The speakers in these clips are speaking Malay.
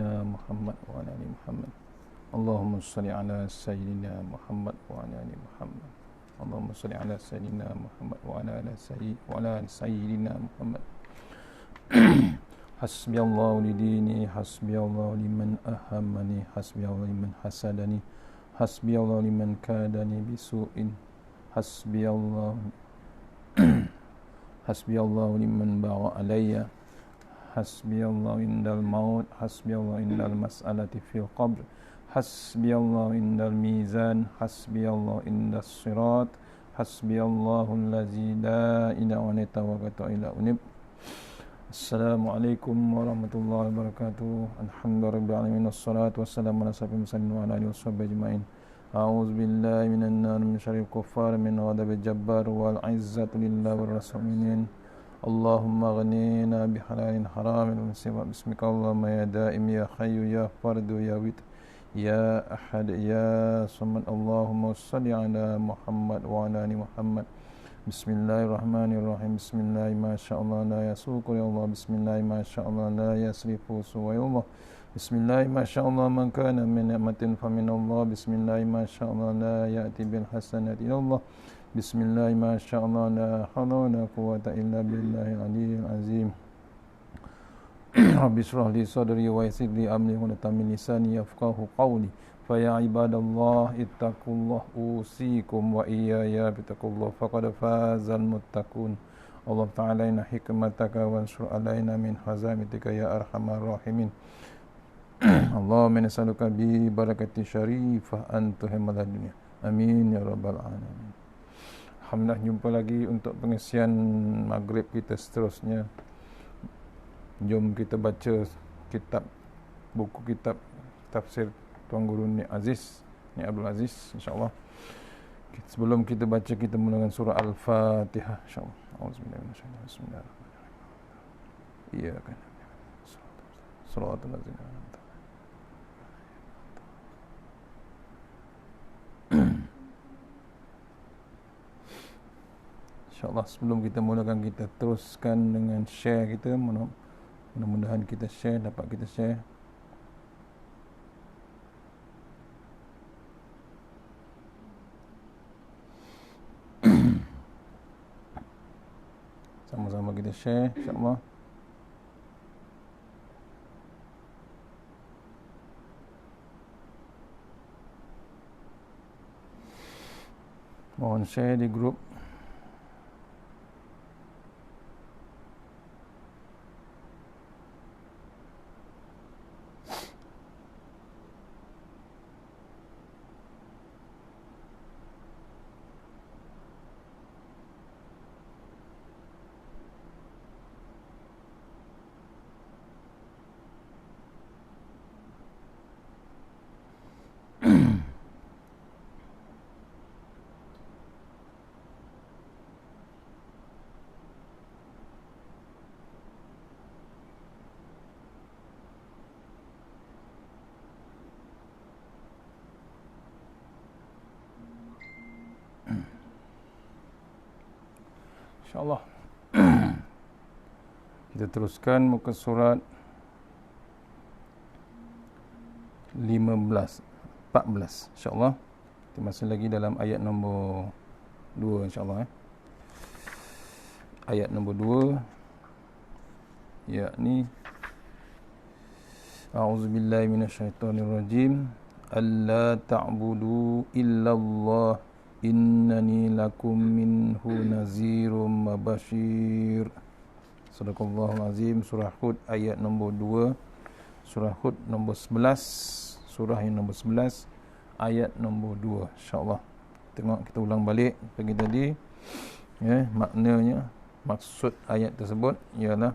سيدنا محمد وعلى آل محمد. اللهم صل على سيدنا محمد وعلى آل محمد. اللهم صل على سيدنا محمد وعلى آل سيدنا محمد. حسبي الله لديني، حسبي الله لمن أهمني، حسبي الله لمن حسدني، حسبي الله لمن كادني بسوء، حسبي الله حسبي الله لمن بغى علي، حسبي الله عند الموت، حسبي الله عند المسألة في القبر، حسبي الله عند الميزان، حسبي الله عند الصراط، حسبي الله الذي لا إله إلا هو إلى أنب. Assalamualaikum warahmatullahi wabarakatuh. Alhamdulillahirabbil wassalatu wassalamu ala asyrafil mursalin wa ala alihi washabbihi ajmain. A'udzu billahi minan nar min syarril kuffar min ghadabil jabbar wal izzatu lillahi war rasulin. Allahumma ghnina bi halalin haramin wa sifat bismika Allahumma ya daim ya hayyu ya fardu ya wit ya ahad ya samad. Allahumma shalli ala Muhammad wa ala ali Muhammad. Bismillahirrahmanirrahim. Bismillah masyaallah la yasuqu ya Allah. Bismillah masyaallah la yasrifu suwa ya Allah. Bismillah masyaallah man kana min ni'matin fa min Allah. Bismillah masyaallah la ya'ti bil hasanati ya Allah. Bismillah masyaallah la hawla wa la quwwata illa billahil aliyyil azim. Rabbi shrah li sadri wa yassir li amri wa min lisani yafqahu qawli. Faya ibadallah ittaqullah usikum wa iyaya bittaqullah faqad fazal muttaqun. Allah ta'ala inna hikmataka wa ansur alaina min hazamitika ya arhamar rahimin. Allahumma nas'aluka bi barakati syarifah antuhimal dunya. Amin ya rabbal alamin. Alhamdulillah, jumpa lagi untuk pengisian maghrib kita seterusnya. Jom kita baca buku kitab tafsir Tuan Guru Ni Aziz, Ni Abdul Aziz, insyaAllah. Sebelum kita baca, kita mulakan surah Al-Fatihah, insyaAllah. Auzubillahi Bismillahirrahmanirrahim. Iya kan. Shiratal ladzina an'amta alaihim. InsyaAllah, sebelum kita mulakan, kita teruskan dengan share kita. Mudah-mudahan kita share, dapat kita share. Sama-sama kita share, insyaAllah. Mohon share di grup. InsyaAllah. Kita teruskan muka surat 14, insyaAllah. Kita masih lagi dalam ayat nombor 2, insyaAllah. Ayat nombor 2, yakni A'udzubillahi minasyaitonirrajim. Alla ta'budu illallah innani lakum minhu nazirum mabashir. Sadaqallahul azim. Surah Hud ayat nombor 2. Surah Hud nombor 11. Surah yang nombor 11 ayat nombor 2, insyaAllah. Tengok, kita ulang balik pagi tadi. Maknanya, maksud ayat tersebut ialah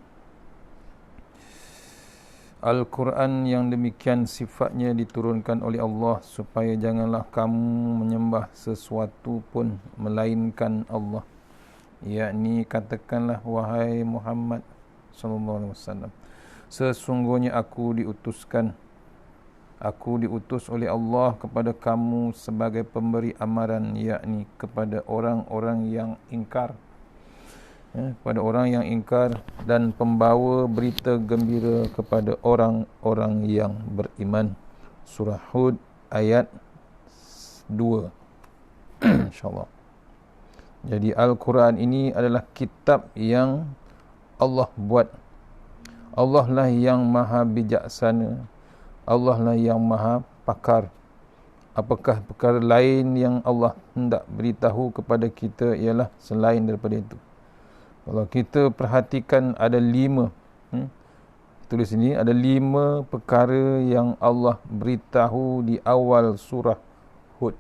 Al-Quran yang demikian sifatnya diturunkan oleh Allah supaya janganlah kamu menyembah sesuatu pun melainkan Allah. Yakni katakanlah, wahai Muhammad sallallahu alaihi wasallam, sesungguhnya aku diutus oleh Allah kepada kamu sebagai pemberi amaran, yakni kepada orang-orang yang ingkar kepada orang yang ingkar, dan pembawa berita gembira kepada orang-orang yang beriman. Surah Hud ayat 2. InsyaAllah. Jadi Al-Quran ini adalah kitab yang Allah buat. Allah lah yang maha bijaksana, Allah lah yang maha pakar. Apakah perkara lain yang Allah hendak beritahu kepada kita ialah selain daripada itu. Kalau kita perhatikan ada 5, tulis ini, ada 5 perkara yang Allah beritahu di awal surah Hud.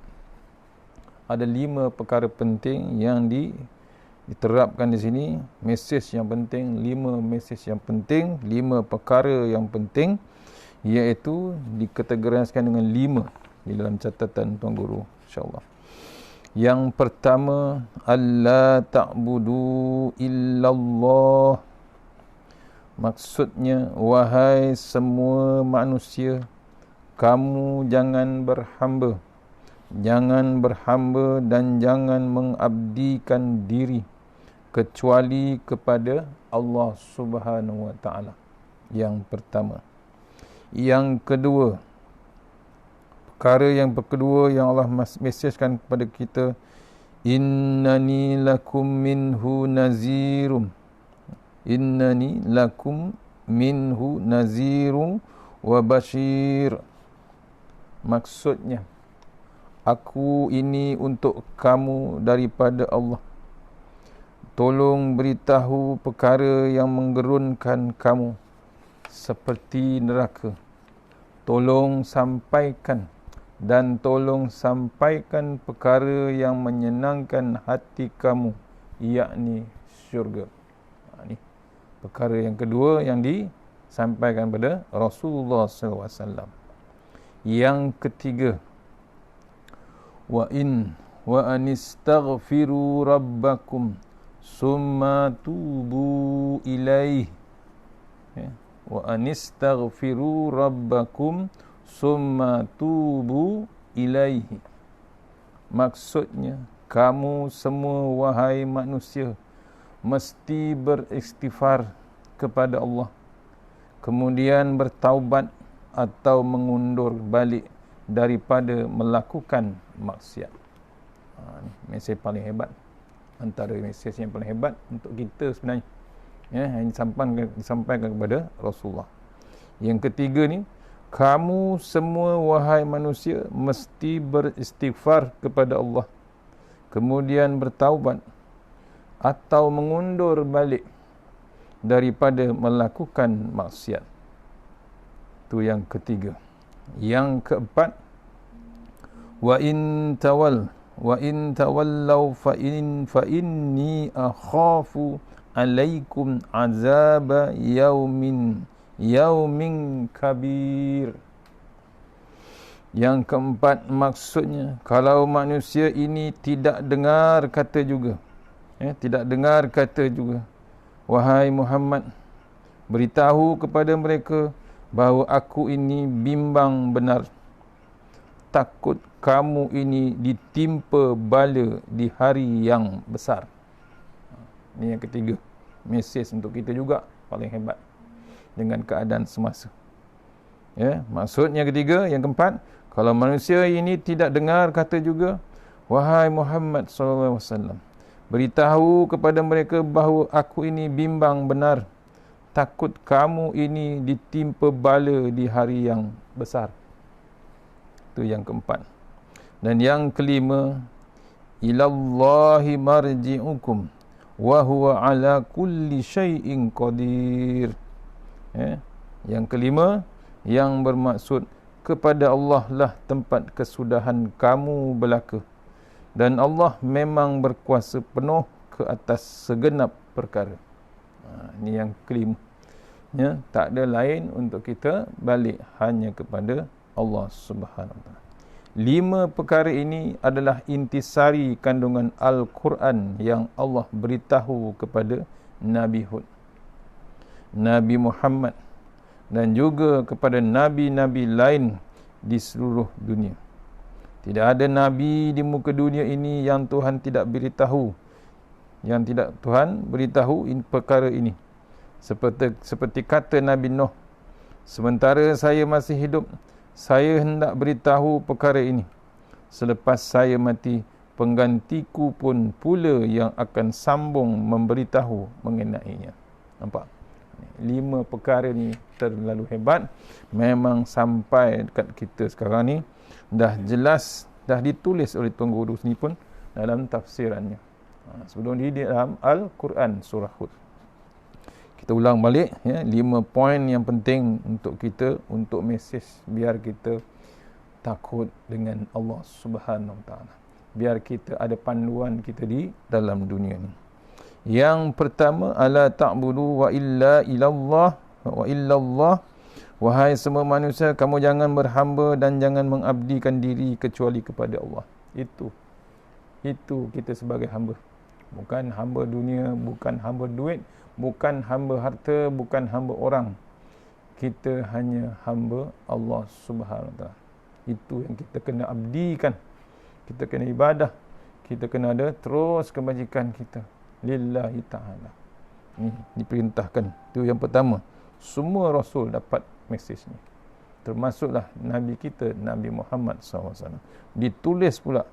Ada 5 perkara penting yang diterapkan di sini. Mesej yang penting, 5 mesej yang penting, 5 perkara yang penting, iaitu dikategoriskan dengan 5 di dalam catatan Tuan Guru, insyaAllah. Yang pertama, alla ta'budu illallah. Maksudnya, wahai semua manusia, kamu jangan berhamba. Jangan berhamba dan jangan mengabdikan diri kecuali kepada Allah Subhanahu wa taala. Yang pertama. Yang kedua, perkara yang kedua yang Allah mesejkan kepada kita, innani lakum minhu nazirum. Innani lakum minhu nazirum wa bashir. Maksudnya, aku ini untuk kamu daripada Allah. Tolong beritahu perkara yang menggerunkan kamu seperti neraka. Tolong sampaikan dan tolong sampaikan perkara yang menyenangkan hati kamu, yakni syurga. Ini perkara yang kedua yang disampaikan pada Rasulullah SAW. Yang ketiga, wa anistaghfiru rabbakum summa tubu ilaih. Wa anistaghfiru rabbakum summa tubu ilaihi. Maksudnya, kamu semua wahai manusia mesti beristighfar kepada Allah, kemudian bertaubat atau mengundur balik daripada melakukan maksiat. Ini mesej paling hebat, antara mesej yang paling hebat untuk kita sebenarnya, yang disampaikan kepada Rasulullah. Yang ketiga ni, kamu semua wahai manusia mesti beristighfar kepada Allah, kemudian bertaubat atau mengundur balik daripada melakukan maksiat. Itu yang ketiga. Yang keempat, wa in tawallaw fa inni akhafu alaikum azaba yaumin kabir. Yang keempat, maksudnya kalau manusia ini tidak dengar kata juga, wahai Muhammad, beritahu kepada mereka bahawa aku ini bimbang benar. Takut kamu ini ditimpa bala di hari yang besar. Ini yang ketiga, mesej untuk kita juga paling hebat dengan keadaan semasa. Maksudnya ketiga, yang keempat, kalau manusia ini tidak dengar kata juga, wahai Muhammad SAW, beritahu kepada mereka bahawa aku ini bimbang benar. Takut kamu ini ditimpa bala di hari yang besar. Itu yang keempat. Dan yang kelima, ilallahi marji'ukum wa huwa ala kulli syai'in qadir. Yang kelima, yang bermaksud kepada Allah lah tempat kesudahan kamu belaka, dan Allah memang berkuasa penuh ke atas segenap perkara. Ini yang kelima. Tak ada lain untuk kita balik hanya kepada Allah Subhanahu Wa Taala. 5 perkara ini adalah intisari kandungan Al-Quran yang Allah beritahu kepada Nabi Hud, Nabi Muhammad, dan juga kepada nabi-nabi lain di seluruh dunia. Tidak ada nabi di muka dunia ini yang Tuhan tidak beritahu yang tidak Tuhan beritahu perkara ini. Seperti kata Nabi Nuh, sementara saya masih hidup, saya hendak beritahu perkara ini. Selepas saya mati, penggantiku pun pula yang akan sambung memberitahu mengenainya. Nampak? 5 perkara ni terlalu hebat. Memang sampai dekat kita sekarang ni dah jelas, dah ditulis oleh Tuan Guru sini pun dalam tafsirannya. Sebelum ni di dalam Al-Quran surah Hud. Kita ulang balik 5 poin yang penting untuk kita, untuk mesej biar kita takut dengan Allah Subhanahu Wa Taala. Biar kita ada panduan kita di dalam dunia ni. Yang pertama, ala ta'budu wa illa ilallah wa illallah. Wahai semua manusia, kamu jangan berhamba dan jangan mengabdikan diri kecuali kepada Allah. Itu kita sebagai hamba. Bukan hamba dunia, bukan hamba duit, bukan hamba harta, bukan hamba orang. Kita hanya hamba Allah Subhanahu Wa Taala. Itu yang kita kena abdikan. Kita kena ibadah. Kita kena ada terus kebajikan kita lillahi ta'ala. Ini diperintahkan. Itu yang pertama. Semua Rasul dapat mesej ni. Termasuklah Nabi kita, Nabi Muhammad SAW. Ditulis pula.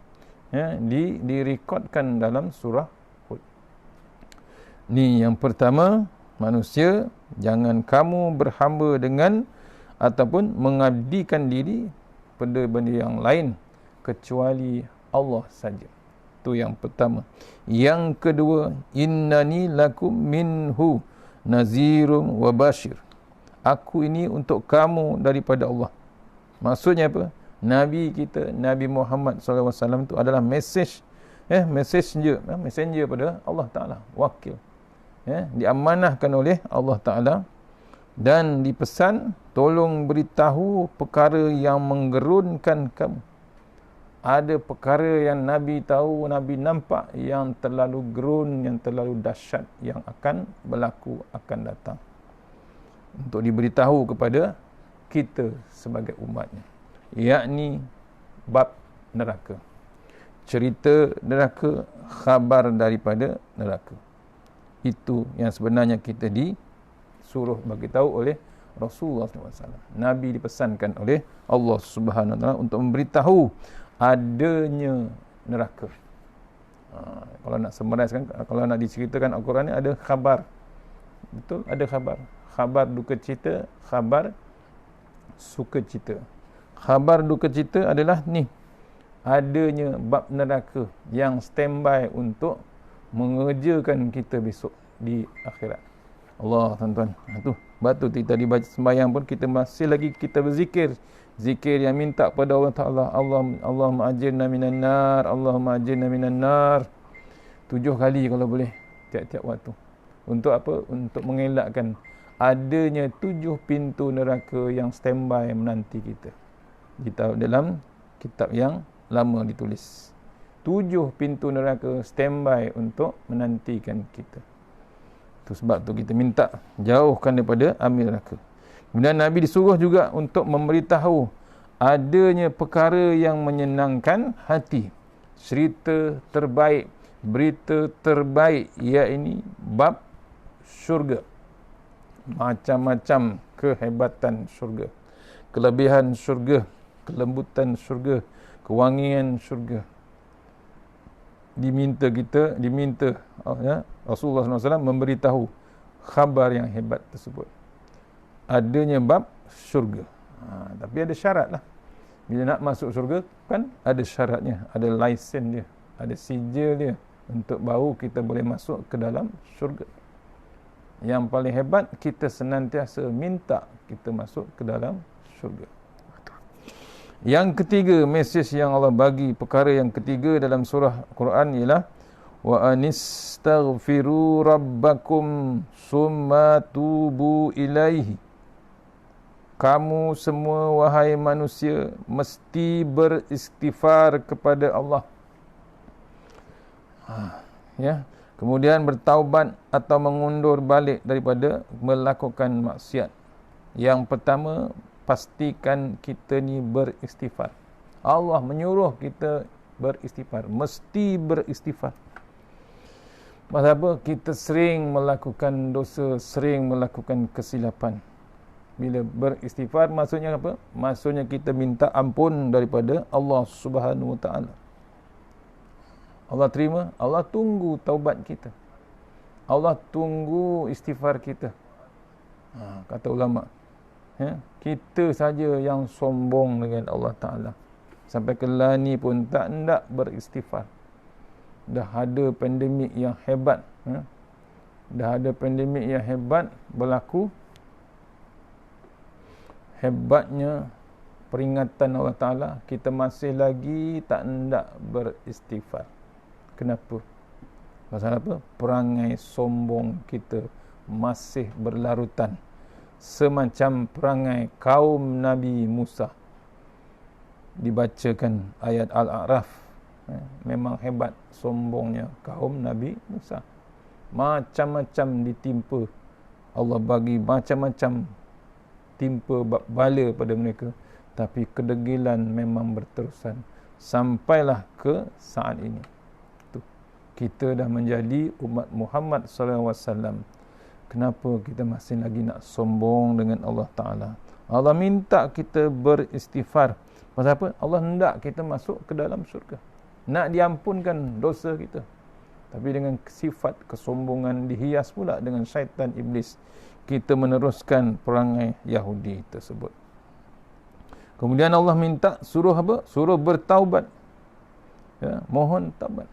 Direkodkan dalam surah Hud. Ni yang pertama, manusia, jangan kamu berhamba dengan ataupun mengabdikan diri pada benda yang lain kecuali Allah saja. Itu yang pertama. Yang kedua, innani lakum minhu nazirum wa bashir. Aku ini untuk kamu daripada Allah. Maksudnya apa? Nabi kita, Nabi Muhammad SAW itu adalah messenger pada Allah Ta'ala, wakil. Diamanahkan oleh Allah Ta'ala dan dipesan, tolong beritahu perkara yang menggerunkan kamu. Ada perkara yang Nabi tahu, Nabi nampak yang terlalu gerun, yang terlalu dahsyat, yang akan berlaku, akan datang. Untuk diberitahu kepada kita sebagai umatnya. Yakni bab neraka. Cerita neraka, khabar daripada neraka. Itu yang sebenarnya kita disuruh bagi tahu oleh Rasulullah SAW. Nabi dipesankan oleh Allah Subhanahu Wa Taala untuk memberitahu adanya neraka. Kalau nak summarize kan, kalau nak diceritakan Al-Quran ni ada khabar. Betul, ada khabar. Khabar duka cita, khabar suka cita. Khabar duka cita adalah ni, adanya bab neraka yang standby untuk mengerjakan kita besok di akhirat. Allah, tuan-tuan. Itu batu kita dibaca sembahyang pun kita masih lagi kita berzikir. Zikir yang minta kepada Allah Ta'ala. Allahumma ajirna minan nar, Allahumma ajirna minan nar. 7 kali kalau boleh tiap-tiap waktu. Untuk apa? Untuk mengelakkan adanya 7 pintu neraka yang standby menanti kita. Dalam kitab yang lama ditulis. 7 pintu neraka standby untuk menantikan kita. Itu sebab tu kita minta jauhkan daripada api neraka. Kemudian Nabi disuruh juga untuk memberitahu adanya perkara yang menyenangkan hati. Cerita terbaik, berita terbaik, iaitu bab syurga. Macam-macam kehebatan syurga, kelebihan syurga, kelembutan syurga, kewangian syurga. Diminta Rasulullah SAW memberitahu khabar yang hebat tersebut. Adanya bab syurga. Tapi ada syarat lah. Bila nak masuk syurga kan ada syaratnya, ada lesen dia, ada sijil dia untuk baru kita boleh masuk ke dalam syurga. Yang paling hebat, kita senantiasa minta kita masuk ke dalam syurga. Yang ketiga, mesej yang Allah bagi, perkara yang ketiga dalam surah Quran ialah wa anistaghfiru rabbakum summa tubu ilaihi. Kamu semua wahai manusia mesti beristighfar kepada Allah. Kemudian bertaubat atau mengundur balik daripada melakukan maksiat. Yang pertama, pastikan kita ni beristighfar. Allah menyuruh kita beristighfar, mesti beristighfar. Pasal apa? Kita sering melakukan dosa, sering melakukan kesilapan. Bila beristighfar maksudnya apa? Maksudnya kita minta ampun daripada Allah Subhanahu Wa Taala. Allah terima, Allah tunggu taubat kita. Allah tunggu istighfar kita. Kata ulama, kita saja yang sombong dengan Allah Taala. Sampai ke lani pun tak hendak beristighfar. Dah ada pandemik yang hebat, dah ada pandemik yang hebat berlaku. Hebatnya peringatan Allah Ta'ala, kita masih lagi tak hendak beristighfar. Kenapa? Pasal apa? Perangai sombong kita masih berlarutan, semacam perangai kaum Nabi Musa. Dibacakan ayat Al-A'raf, memang hebat sombongnya kaum Nabi Musa. Macam-macam ditimpa, Allah bagi macam-macam timpa bala pada mereka, tapi kedegilan memang berterusan sampailah ke saat ini. Kita dah menjadi umat Muhammad SAW. Kenapa kita masih lagi nak sombong dengan Allah Ta'ala? Allah minta kita beristighfar. Pasal apa? Allah hendak kita masuk ke dalam syurga, nak diampunkan dosa kita. Tapi dengan sifat kesombongan dihias pula dengan syaitan iblis, kita meneruskan perangai Yahudi tersebut. Kemudian Allah minta suruh apa? Suruh bertaubat. Mohon taubat.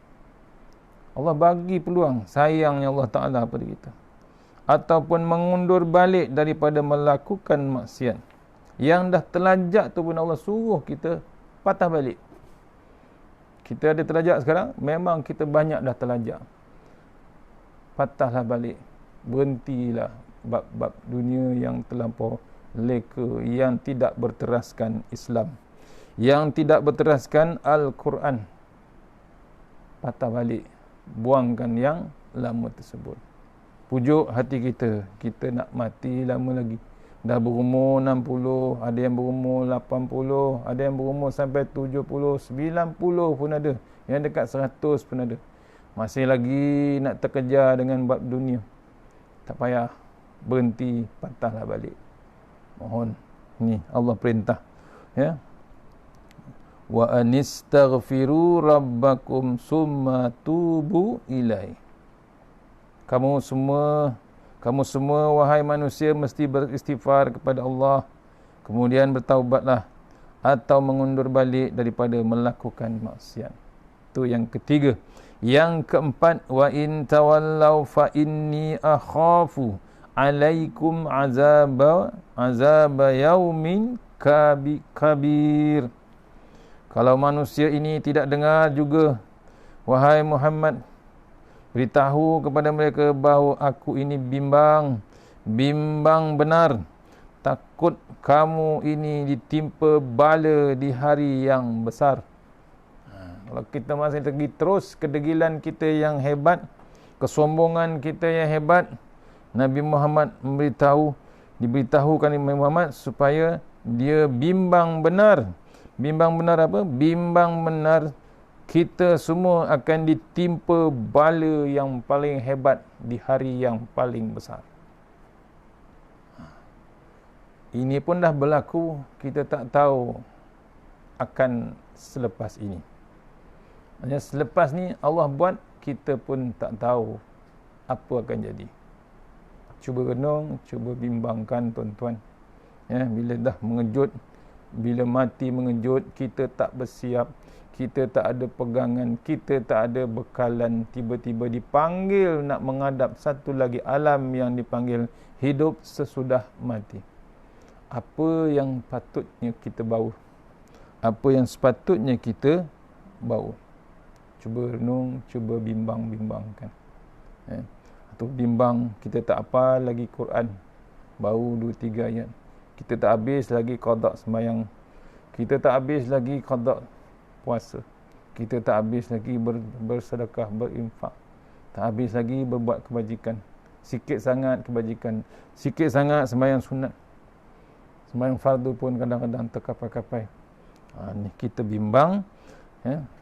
Allah bagi peluang, sayangnya Allah Ta'ala pada kita. Ataupun mengundur balik daripada melakukan maksiat. Yang dah terlajak tu pun Allah suruh kita patah balik. Kita ada terlajak sekarang, memang kita banyak dah terlajak. Patahlah balik. Berhentilah bab-bab dunia yang terlampau leka, yang tidak berteraskan Islam, yang tidak berteraskan Al-Quran. Patah balik, buangkan yang lama tersebut. Pujuk hati kita, kita nak mati lama lagi. Dah berumur 60, ada yang berumur 80, ada yang berumur sampai 70, 90 pun ada, yang dekat 100 pun ada. Masih lagi nak terkejar dengan bab dunia. Tak payah, berhenti, patahlah balik. Mohon, ni Allah perintah, ya. Wa anistaghfiru rabbakum summa tubu ilai. Kamu semua wahai manusia mesti beristighfar kepada Allah, kemudian bertaubatlah atau mengundur balik daripada melakukan maksiat. Itu yang ketiga. Yang keempat, wa in tawallau fa inni akhafu alaikum azaba yaumin kabir. Kalau manusia ini tidak dengar juga, wahai Muhammad, beritahu kepada mereka bahawa aku ini bimbang benar. Takut kamu ini ditimpa bala di hari yang besar. Kalau kita masih lagi terus kedegilan kita yang hebat, kesombongan kita yang hebat, Nabi Muhammad diberitahukan Nabi Muhammad supaya dia bimbang benar. Bimbang benar apa? Bimbang benar kita semua akan ditimpa bala yang paling hebat di hari yang paling besar. Ini pun dah berlaku, kita tak tahu akan selepas ini. Hanya selepas ni Allah buat, kita pun tak tahu apa akan jadi. Cuba renung, cuba bimbangkan tuan-tuan. Bila dah mengejut, bila mati mengejut, kita tak bersiap, kita tak ada pegangan, kita tak ada bekalan, tiba-tiba dipanggil nak menghadap satu lagi alam yang dipanggil hidup sesudah mati. Apa yang patutnya kita bawa? Apa yang sepatutnya kita bawa? Cuba renung, cuba bimbang-bimbangkan. Atau bimbang, kita tak apa lagi Quran, baru 2-3 ayat. Kita tak habis lagi qada sembahyang. Kita tak habis lagi qada puasa. Kita tak habis lagi bersedekah, berinfak. Tak habis lagi berbuat kebajikan. Sikit sangat kebajikan, sikit sangat sembahyang sunat. Sembahyang fardu pun kadang-kadang terkapai-kapai. Ni kita bimbang.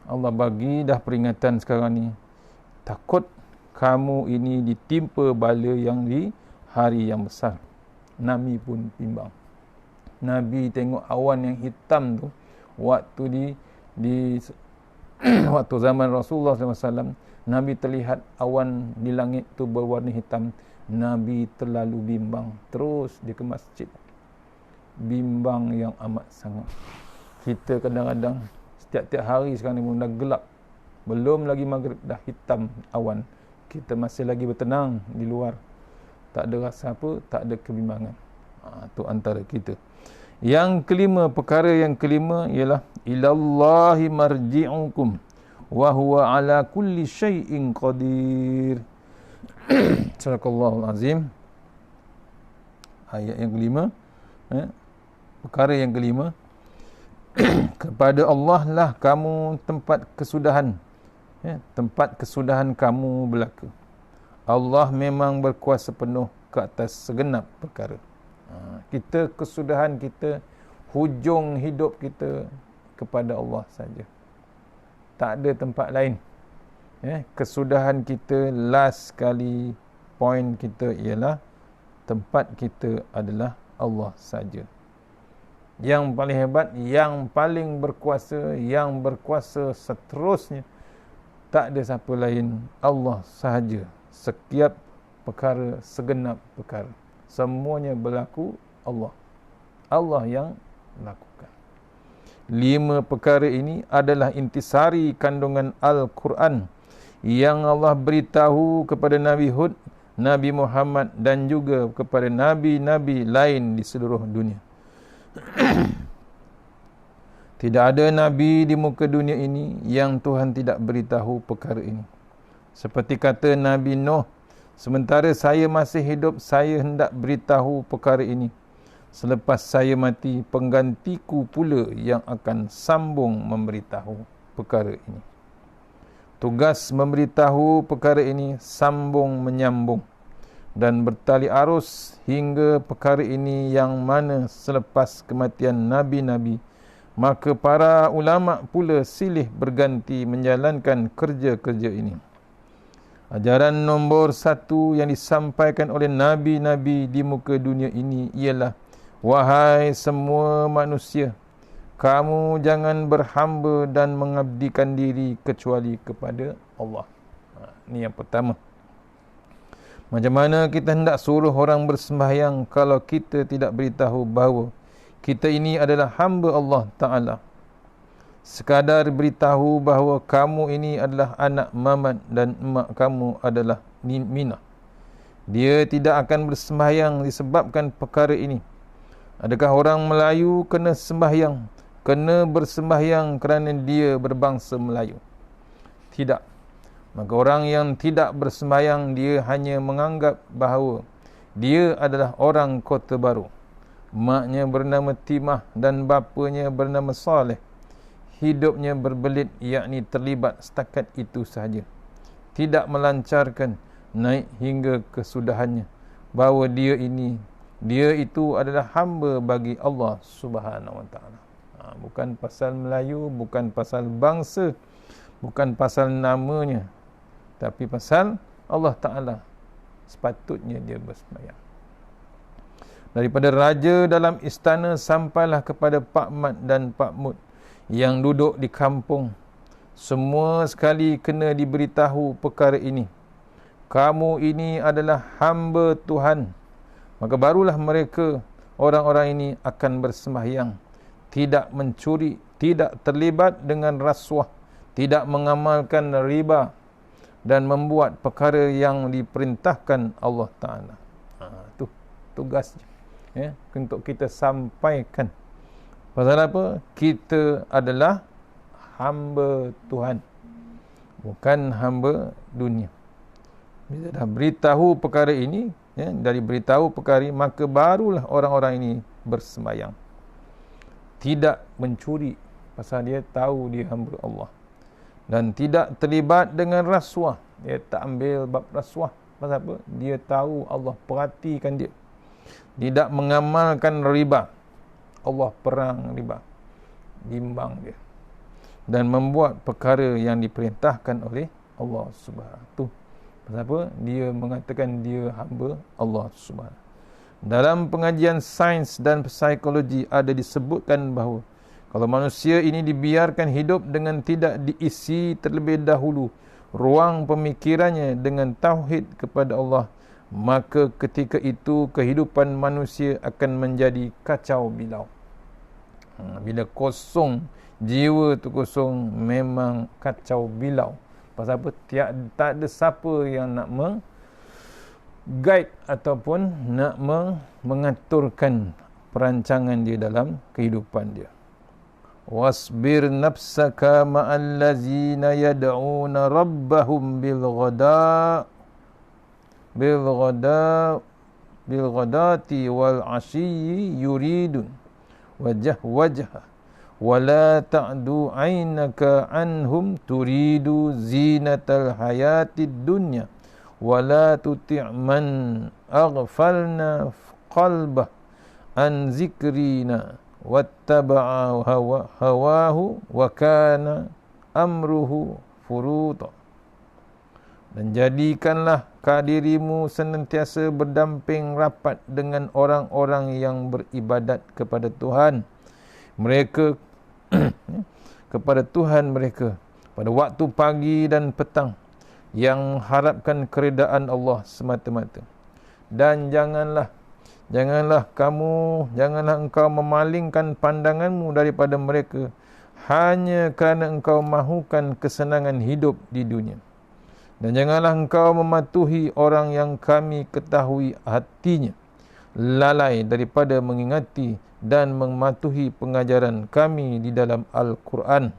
Allah bagi dah peringatan sekarang ni. Takut kamu ini ditimpa bala yang di hari yang besar. Nabi pun bimbang. Nabi tengok awan yang hitam tu waktu di waktu zaman Rasulullah SAW. Nabi terlihat awan di langit tu berwarna hitam. Nabi terlalu bimbang. Terus dia ke masjid. Bimbang yang amat sangat. Kita kadang-kadang setiap-tiap hari sekarang ni pun dah gelap. Belum lagi maghrib dah hitam awan. Kita masih lagi bertenang di luar. Tak ada rasa apa, tak ada kebimbangan. Tu antara kita. Yang kelima, perkara yang kelima ialah ilallahi marji'ukum wa huwa ala kulli syai'in qadir. Sadaqallahul azim. Ayat yang kelima, perkara yang kelima, kepada Allah lah kamu tempat kesudahan, tempat kesudahan kamu berlaku. Allah memang berkuasa penuh ke atas segenap perkara. Kita kesudahan kita, hujung hidup kita kepada Allah saja. Tak ada tempat lain. Kesudahan kita, last kali point kita ialah tempat kita adalah Allah saja. Yang paling hebat, yang paling berkuasa, yang berkuasa seterusnya, tak ada siapa lain, Allah sahaja. Setiap perkara, segenap perkara, semuanya berlaku Allah. Allah yang lakukan. 5 perkara ini adalah intisari kandungan Al-Quran yang Allah beritahu kepada Nabi Hud, Nabi Muhammad dan juga kepada Nabi-Nabi lain di seluruh dunia. Tidak ada Nabi di muka dunia ini yang Tuhan tidak beritahu perkara ini. Seperti kata Nabi Nuh, sementara saya masih hidup, saya hendak beritahu perkara ini. Selepas saya mati, penggantiku pula yang akan sambung memberitahu perkara ini. Tugas memberitahu perkara ini sambung menyambung dan bertali arus hingga perkara ini yang mana selepas kematian Nabi-Nabi, maka para ulama pula silih berganti menjalankan kerja-kerja ini. Ajaran nombor 1 yang disampaikan oleh Nabi-Nabi di muka dunia ini ialah, wahai semua manusia, kamu jangan berhamba dan mengabdikan diri kecuali kepada Allah. Ini yang pertama. Macam mana kita hendak suruh orang bersembahyang kalau kita tidak beritahu bahawa kita ini adalah hamba Allah Ta'ala? Sekadar beritahu bahawa kamu ini adalah anak Mamat dan emak kamu adalah Minah. Dia tidak akan bersembahyang disebabkan perkara ini. Adakah orang Melayu kena sembahyang, kena bersembahyang kerana dia berbangsa Melayu? Tidak. Maka orang yang tidak bersembahyang, dia hanya menganggap bahawa dia adalah orang Kota Baru. Maknya bernama Timah dan bapanya bernama Saleh. Hidupnya berbelit, yakni terlibat setakat itu sahaja. Tidak melancarkan naik hingga kesudahannya bahawa dia itu adalah hamba bagi Allah Subhanahu Wa Taala. Bukan pasal Melayu, bukan pasal bangsa, bukan pasal namanya, tapi pasal Allah Ta'ala sepatutnya dia bersembahyang. Daripada raja dalam istana sampailah kepada Pak Mat dan Pak Mut yang duduk di kampung, semua sekali kena diberitahu perkara ini. Kamu ini adalah hamba Tuhan. Maka barulah mereka, orang-orang ini akan bersembahyang, tidak mencuri, tidak terlibat dengan rasuah, tidak mengamalkan riba dan membuat perkara yang diperintahkan Allah Ta'ala. Itu tugasnya, untuk kita sampaikan. Pasal apa? Kita adalah hamba Tuhan, bukan hamba dunia. Bila dah beritahu perkara ini, dari beritahu perkara ini, maka barulah orang-orang ini bersembahyang. Tidak mencuri, pasal dia tahu dia hamba Allah. Dan tidak terlibat dengan rasuah. Dia tak ambil bab rasuah. Pasal apa? Dia tahu Allah perhatikan dia. Tidak mengamalkan riba. Allah perang riba. Bimbang dia. Dan membuat perkara yang diperintahkan oleh Allah Subhanahu. Pasal apa? Dia mengatakan dia hamba Allah Subhanahu. Dalam pengajian sains dan psikologi ada disebutkan bahawa kalau manusia ini dibiarkan hidup dengan tidak diisi terlebih dahulu ruang pemikirannya dengan tauhid kepada Allah, maka ketika itu kehidupan manusia akan menjadi kacau bilau. Bila kosong, jiwa tu kosong, memang kacau bilau. Pasal apa? Tak ada siapa yang nak guide ataupun nak mengaturkan perancangan dia dalam kehidupan dia. Wasbir nafsaka ma'al ladzina yad'una rabbahum bil ghadati wal 'ashiyyi yuridun wajha wala ta'du 'ainaka anhum turidu zinatal hayatid dunya wala tuti' man aghfalna qalbah an zikrina wattaba'a hawahu wa kana amruhu furuta. Dan jadikanlah dirimu senantiasa berdamping rapat dengan orang-orang yang beribadat kepada Tuhan mereka kepada Tuhan mereka pada waktu pagi dan petang, yang mengharapkan keredaan Allah semata-mata. Dan janganlah engkau memalingkan pandanganmu daripada mereka hanya kerana engkau mahukan kesenangan hidup di dunia. Dan janganlah engkau mematuhi orang yang kami ketahui hatinya lalai daripada mengingati dan mematuhi pengajaran kami di dalam Al-Quran,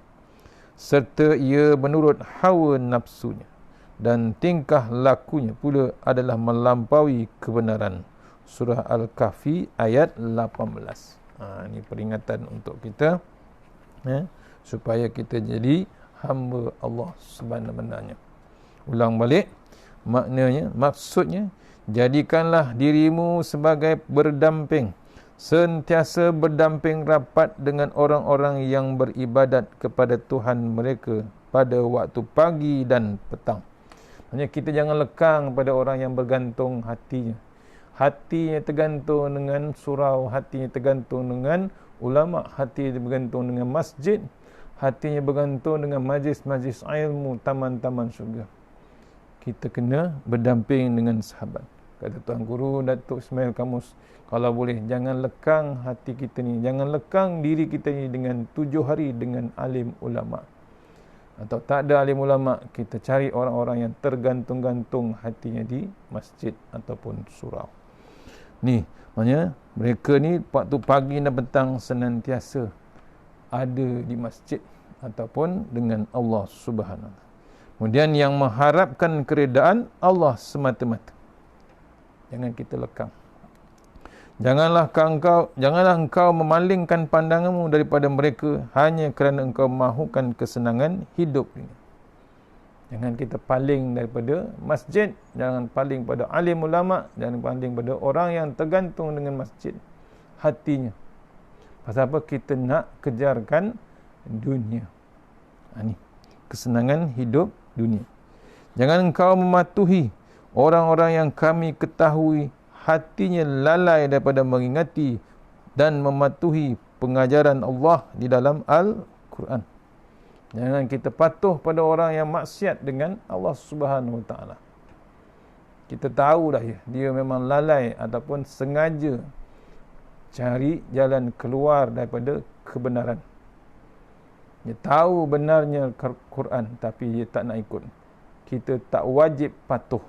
serta ia menurut hawa nafsunya, dan tingkah lakunya pula adalah melampaui kebenaran. Surah Al-Kahfi ayat 18. Ini peringatan untuk kita, supaya kita jadi hamba Allah sebenar-benarnya. Ulang balik, maksudnya, jadikanlah dirimu sebagai berdamping, sentiasa berdamping rapat dengan orang-orang yang beribadat kepada Tuhan mereka pada waktu pagi dan petang. Maksudnya kita jangan lekang pada orang yang bergantung hatinya. Hatinya tergantung dengan surau, hatinya tergantung dengan ulama, hatinya bergantung dengan masjid, hatinya bergantung dengan majlis-majlis ilmu, taman-taman syurga. Kita kena berdamping dengan sahabat. Kata Tuan Guru Datuk Ismail Kamus, kalau boleh jangan lekang hati kita ni, jangan lekang diri kita ni dengan 7 hari dengan alim ulama. Atau tak ada alim ulama, kita cari orang-orang yang tergantung-gantung hatinya di masjid ataupun surau. Ni, maknanya mereka ni waktu pagi dan petang senantiasa ada di masjid ataupun dengan Allah Subhanahu. Kemudian yang mengharapkan keredaan Allah semata-mata. Jangan kita lekang. Janganlah engkau memalingkan pandanganmu daripada mereka hanya kerana engkau mahukan kesenangan hidup ini. Jangan kita paling daripada masjid, jangan paling pada alim ulama, jangan paling pada orang yang tergantung dengan masjid hatinya. Pasal apa? Kita nak kejarkan dunia. Ini kesenangan hidup dunia. Jangan engkau mematuhi orang-orang yang kami ketahui hatinya lalai daripada mengingati dan mematuhi pengajaran Allah di dalam Al-Quran. Jangan kita patuh pada orang yang maksiat dengan Allah Subhanahu Wa Taala. Kita tahu dah dia memang lalai ataupun sengaja cari jalan keluar daripada kebenaran. Dia tahu benarnya Quran tapi dia tak nak ikut. Kita tak wajib patuh.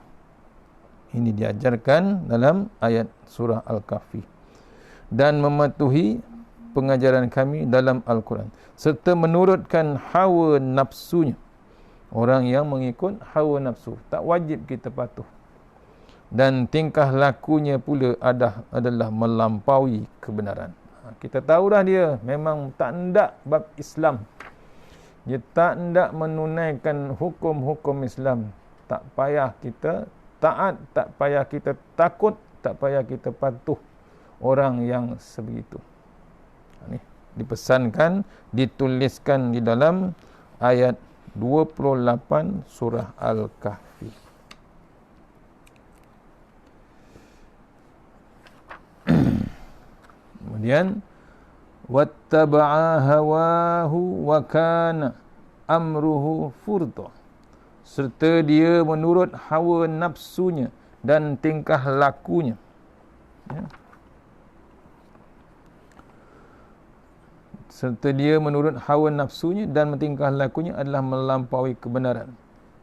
Ini diajarkan dalam ayat surah Al-Kahfi. Dan mematuhi pengajaran kami dalam Al-Quran, serta menurutkan hawa nafsunya. Orang yang mengikut hawa nafsu, tak wajib kita patuh. Dan tingkah lakunya pula adalah melampaui kebenaran. Kita tahu dah dia memang tak hendak bab Islam. Dia tak hendak menunaikan hukum-hukum Islam. Tak payah kita taat, tak payah kita takut, tak payah kita patuh orang yang sebegitu. Ini dipesankan, dituliskan di dalam ayat 28 surah Al-Kahfi. Kemudian wattaba'a hawahu wa kana amruhu furta, serta dia menurut hawa nafsunya dan tingkah lakunya. Ya. Serta dia menurut hawa nafsunya dan tingkah lakunya adalah melampaui kebenaran,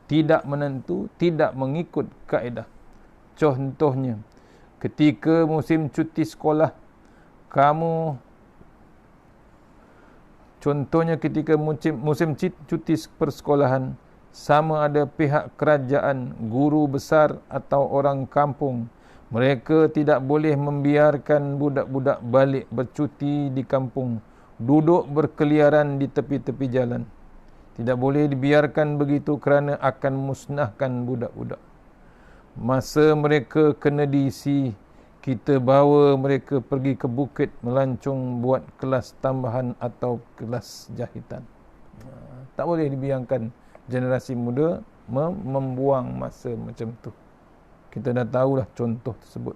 tidak menentu, tidak mengikut kaedah. Contohnya, ketika musim cuti sekolah, musim cuti persekolahan, sama ada pihak kerajaan, guru besar atau orang kampung, mereka tidak boleh membiarkan budak-budak balik bercuti di kampung duduk berkeliaran di tepi-tepi jalan. Tidak boleh dibiarkan begitu kerana akan musnahkan budak-budak. Masa mereka kena diisi, kita bawa mereka pergi ke bukit melancong buat kelas tambahan atau kelas jahitan. Tak boleh dibiarkan generasi muda membuang masa macam tu. Kita dah tahulah contoh tersebut.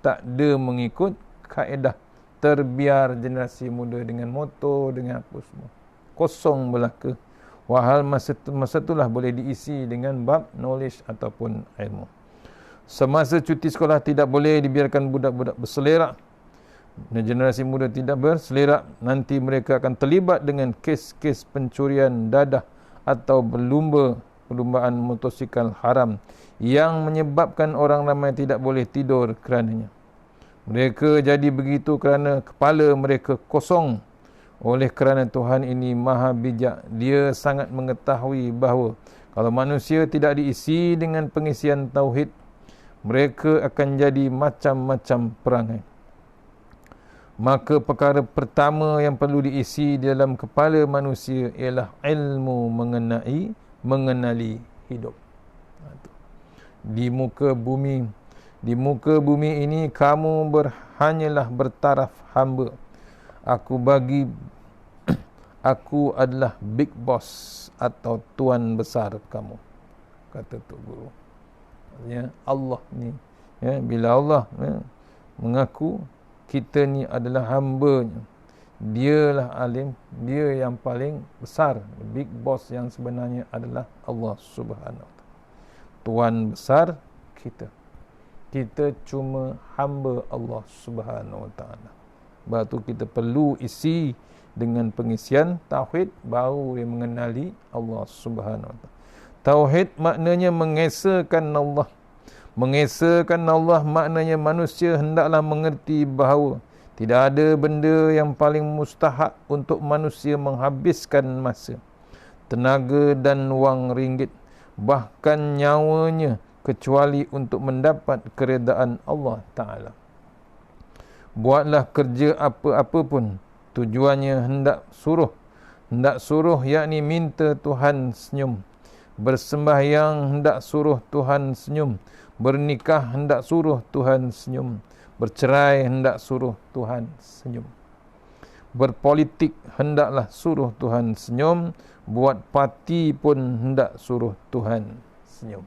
Tak ada mengikut kaedah, terbiar generasi muda dengan motor, dengan apa semua. Kosong belaka. Wahal masa itulah boleh diisi dengan bab knowledge ataupun ilmu. Semasa cuti sekolah tidak boleh dibiarkan budak-budak berselerak. Dan generasi muda tidak berselerak, nanti mereka akan terlibat dengan kes-kes pencurian dadah atau perlumbaan motosikal haram yang menyebabkan orang ramai tidak boleh tidur kerananya. Mereka jadi begitu kerana kepala mereka kosong. Oleh kerana Tuhan ini maha bijak, Dia sangat mengetahui bahawa kalau manusia tidak diisi dengan pengisian tauhid, mereka akan jadi macam-macam perangai. Maka perkara pertama yang perlu diisi di dalam kepala manusia ialah ilmu mengenali hidup. Di muka bumi ini kamu hanyalah bertaraf hamba. Aku adalah big boss atau tuan besar kamu, kata Tok Guru. Maksudnya Allah ni, bila Allah mengaku kita ni adalah hamba-Nya, Dialah alim, Dia yang paling besar. Big boss yang sebenarnya adalah Allah Subhanahu Wa Taala. Tuan besar kita cuma hamba Allah Subhanahu Wa Taala. Sebab tu kita perlu isi dengan pengisian tauhid, baru dia mengenali Allah Subhanahu Wa Taala. Tauhid maknanya mengesakan Allah. Mengesakan Allah maknanya manusia hendaklah mengerti bahawa tidak ada benda yang paling mustahak untuk manusia menghabiskan masa, tenaga dan wang ringgit, bahkan nyawanya, kecuali untuk mendapat keredaan Allah Ta'ala. Buatlah kerja apa-apa pun, tujuannya hendak suruh yakni minta Tuhan senyum. Bersembahyang hendak suruh Tuhan senyum. Bernikah hendak suruh Tuhan senyum. Bercerai hendak suruh Tuhan senyum. Berpolitik hendaklah suruh Tuhan senyum. Buat parti pun hendak suruh Tuhan senyum.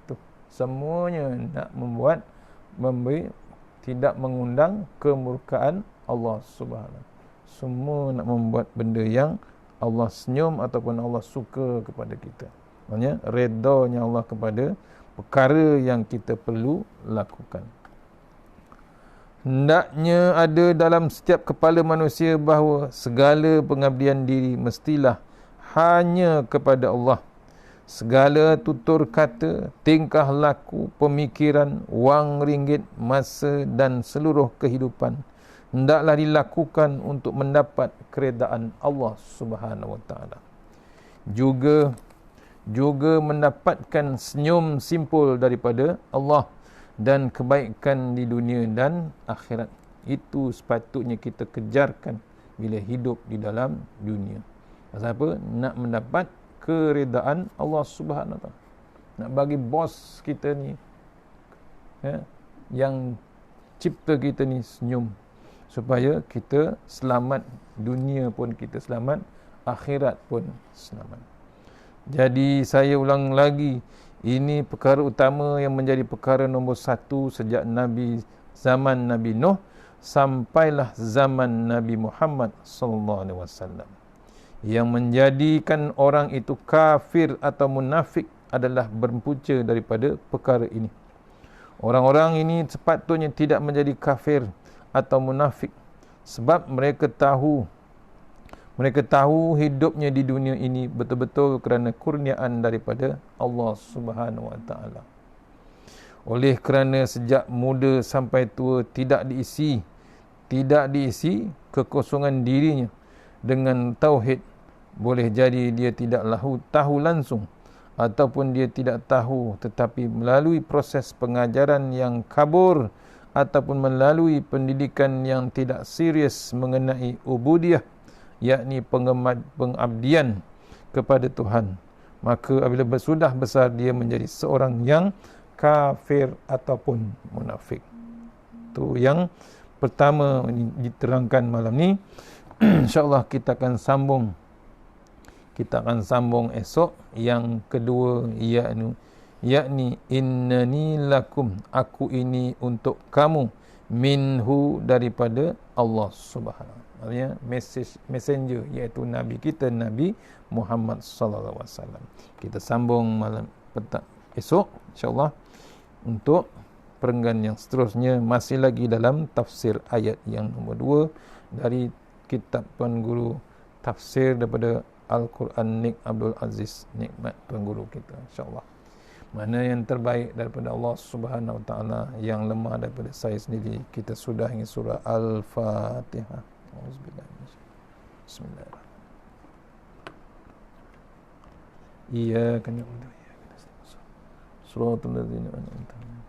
Tu semuanya nak tidak mengundang kemurkaan Allah Subhanahu. Semua nak membuat benda yang Allah senyum ataupun Allah suka kepada kita. Maksudnya redanya Allah kepada perkara yang kita perlu lakukan. Hendaknya ada dalam setiap kepala manusia bahawa segala pengabdian diri mestilah hanya kepada Allah. Segala tutur kata, tingkah laku, pemikiran, wang ringgit, masa dan seluruh kehidupan hendaklah dilakukan untuk mendapat keredaan Allah Subhanahu Wa Taala. Juga mendapatkan senyum simpul daripada Allah dan kebaikan di dunia dan akhirat. Itu sepatutnya kita kejarkan bila hidup di dalam dunia. Pasal apa? Nak mendapat keredaan Allah Subhanahu Wa Taala. Nak bagi bos kita ni, yang cipta kita ni senyum, supaya kita selamat, dunia pun kita selamat, akhirat pun selamat. Jadi saya ulang lagi, ini perkara utama yang menjadi perkara nombor satu sejak zaman Nabi Nuh sampailah zaman Nabi Muhammad sallallahu alaihi wasallam. Yang menjadikan orang itu kafir atau munafik adalah berpunca daripada perkara ini. Orang-orang ini sepatutnya tidak menjadi kafir atau munafik sebab mereka tahu hidupnya di dunia ini betul-betul kerana kurniaan daripada Allah Subhanahu wa taala. Oleh kerana sejak muda sampai tua tidak diisi kekosongan dirinya dengan tauhid, boleh jadi dia tidak tahu langsung ataupun dia tidak tahu, tetapi melalui proses pengajaran yang kabur ataupun melalui pendidikan yang tidak serius mengenai ubudiyah, yakni pengabdian kepada Tuhan, maka apabila sudah besar dia menjadi seorang yang kafir ataupun munafik. Itu yang pertama diterangkan malam ni. InsyaAllah kita akan sambung esok yang kedua, yakni innani lakum, aku ini untuk kamu, minhu, daripada Allah Subhanahu. Maksudnya messenger, iaitu Nabi kita, Nabi Muhammad sallallahu alaihi wasallam. Kita sambung malam petang esok insya-Allah untuk perenggan yang seterusnya, masih lagi dalam tafsir ayat yang nombor 2 dari kitab Tuan Guru tafsir daripada Al-Quran Nik Abdul Aziz Nikmat, Tuan Guru kita, insya-Allah. Mana yang terbaik daripada Allah Subhanahu wa taala, yang lemah daripada saya sendiri. Kita sudah hingga surah Al-Fatihah. Bismillahirrahmanirrahim. Iyyaka na'budu wa iyyaka nasta'in. Shiratal ladzina an'amta alaihim.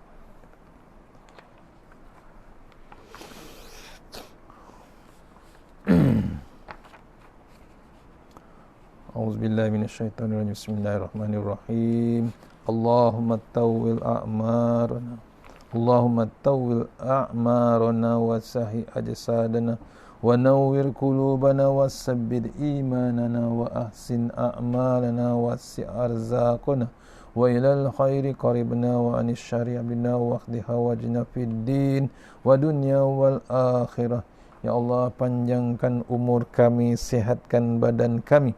A'udzubillahi minasyaitonirrajim. Bismillahirrahmanirrahim. Allahumma tawwil a'marana, Allahumma tawwil a'marana wa sahi ajsadana wa nawwir qulubana wa sabbit imanana wa ahsin a'malana wa si' arzaqana wa ilal khairi qaribna wa anis syari' bina wa akhdi hawajna fid din wa dunya wal akhirah. Ya Allah, panjangkan umur kami, sihatkan badan kami,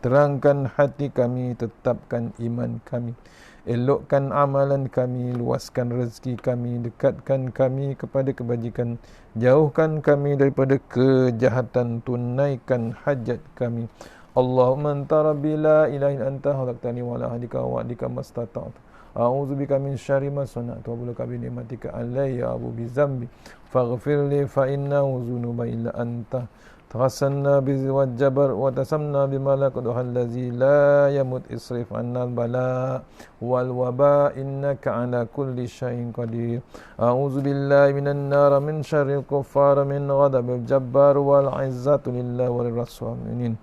terangkan hati kami, tetapkan iman kami, elokkan amalan kami, luaskan rezeki kami, dekatkan kami kepada kebajikan, jauhkan kami daripada kejahatan, tunaikan hajat kami. Allahumma anta rabbi la ilaha illa anta khalaqtani wa la ahdika wa adika mastata'tu. A'udzubika min syarri ma sana'tu wa bulaka bi ni'matika alayya abu bi zambi faghfir li fa innahu dzunuba illa anta. Tawassalna bizi wal jabar wa tasamna bimalakut allazi la yamut isrif anna al-bala wal waba innaka ala kulli syai'in qadir. A'udzu billahi minan nar min syarril kuffar min ghadabil jabbar wal 'izzatu lillahi wal rasulin.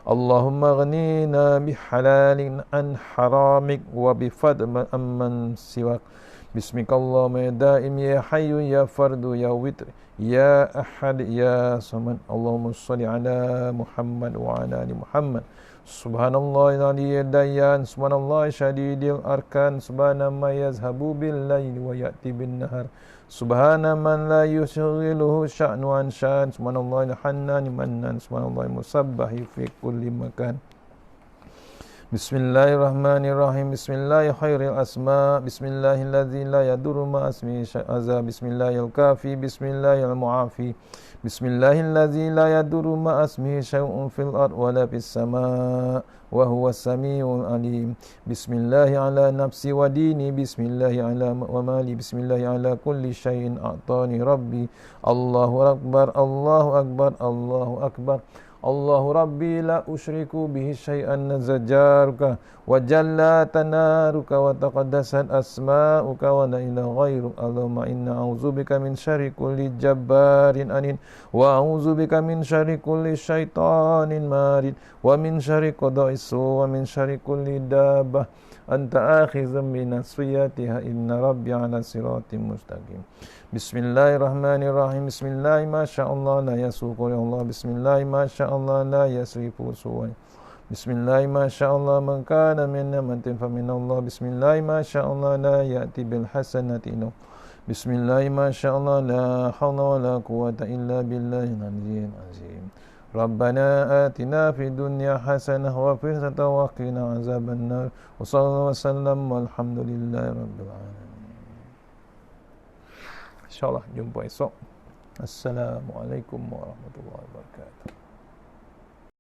Allahumma ghnina bihalalin an haramik wa bifadl amman siwak. Bismikallahumma ya daim ya hayyu ya fardu ya witr ya ahad ya samad. Allahumma shalli ala Muhammad wa ala ali Muhammad. Subhanallah al-aliyyil dayyan, subhanallah syadidil arkan, subhana ma yazhabu bil laili wa ya'ti bin nahar, subhana man la yushghiluhu sya'nu an sya'an, subhanallah al-hannan mannan, subhanallah musabbahi fi kulli makan. Bismillahirrahmanirrahim. Bismillahi khairil asma. Bismillahilladzi la yadurru ma ismihi syai'un. Bismillahil kafi. Bismillahil mu'afi. Bismillahilladzi la yadurru ma ismihi syai'un fil ard wa la fis sama' wa huwas samiul alim. Bismillahi ala nafsi wa dini. Bismillahi ala wa mali. Bismillahi ala kulli syai'in a'tani rabbi. Allahu akbar. Allahu akbar. Allahu akbar. Allahu Rabbi la usyriku bihi syai'an nazajaruka wa jalla tanaruka wa taqaddasat asma'uka wa la ilaha ghairuk. Allahumma inna a'udzubika min syarri kulli jabbarin anin wa a'udzubika min syarri kulli syaitanin marid wa min syarri qada'is wa min syarri kulli dabbah anta akhizum bi nasfiyatiha inna rabbi ala siratim mustaqim. Bismillahirrahmanirrahim. Bismillahi masyaallah la yasuqu Allah. Bismillahi masyaallah la yasrifu suwai. Bismillahi masyaallah man kana min ni'matin fa min Allah. Bismillahi masyaallah la ya'ti bil hasanati. Bismillah, masyaallah, la haula wala quwata illa billahil aliyyil azim. Rabbana atina fid dunya hasanah wa fil akhirati wa qina azabannar. Wa sallallahu wasallam walhamdulillahi rabbil alamin. Insyaallah jumpa esok. Assalamualaikum warahmatullahi wabarakatuh.